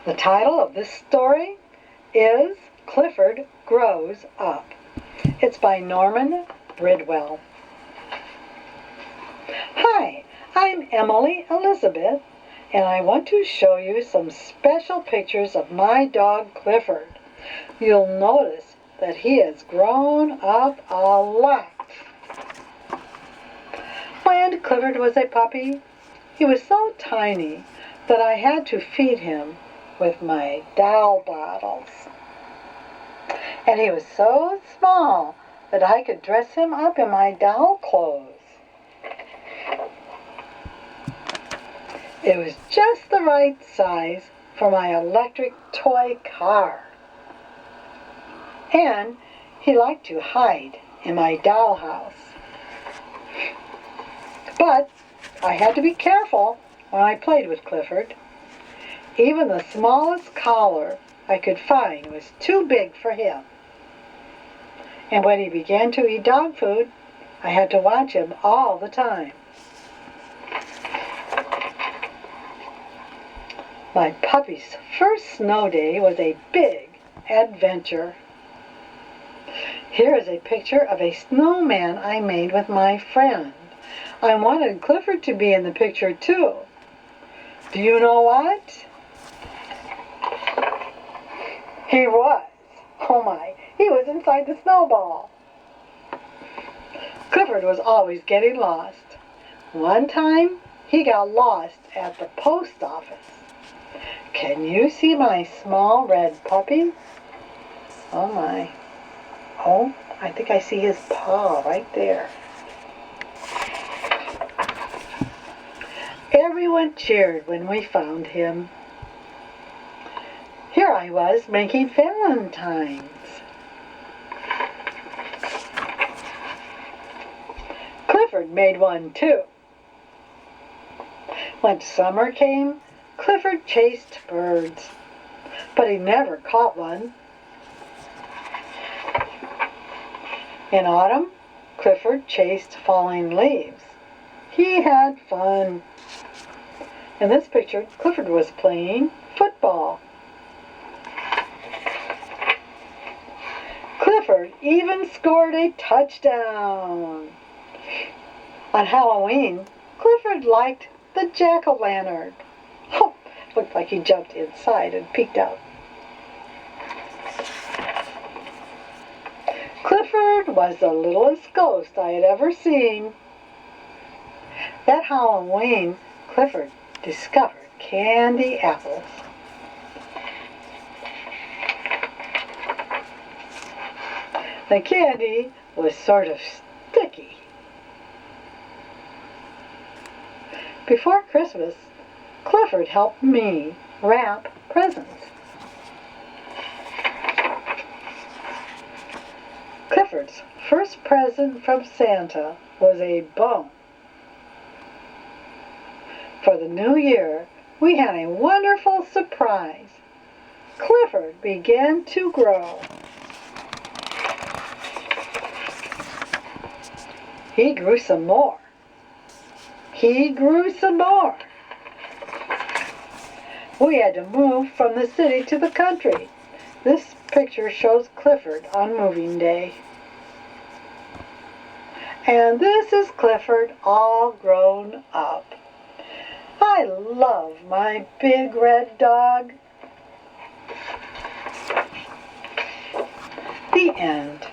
The title of this story is Clifford Grows Up. It's by Norman Bridwell. Hi, I'm Emily Elizabeth, and I want to show you some special pictures of my dog Clifford. You'll notice that he has grown up a lot. When Clifford was a puppy, he was so tiny that I had to feed him with my doll bottles. And he was so small that I could dress him up in my doll clothes. It was just the right size for my electric toy car. And he liked to hide in my dollhouse. But I had to be careful when I played with Clifford. Even the smallest collar I could find was too big for him. And when he began to eat dog food, I had to watch him all the time. My puppy's first snow day was a big adventure. Here is a picture of a snowman I made with my friend. I wanted Clifford to be in the picture too. Do you know what? He was. Oh my, he was inside the snowball. Clifford was always getting lost. One time, he got lost at the post office. Can you see my small red puppy? Oh my. Oh, I think I see his paw right there. Everyone cheered when we found him. Here I was making valentines. Clifford made one too. When summer came, Clifford chased birds, but he never caught one. In autumn, Clifford chased falling leaves. He had fun. In this picture, Clifford was playing football. Clifford even scored a touchdown. On Halloween, Clifford liked the jack-o'-lantern. Oh, looked like he jumped inside and peeked out. Clifford was the littlest ghost I had ever seen. That Halloween, Clifford discovered candy apples. The candy was sort of sticky. Before Christmas, Clifford helped me wrap presents. Clifford's first present from Santa was a bone. For the new year, we had a wonderful surprise. Clifford began to grow. He grew some more. He grew some more. We had to move from the city to the country. This picture shows Clifford on moving day. And this is Clifford all grown up. I love my big red dog. The end.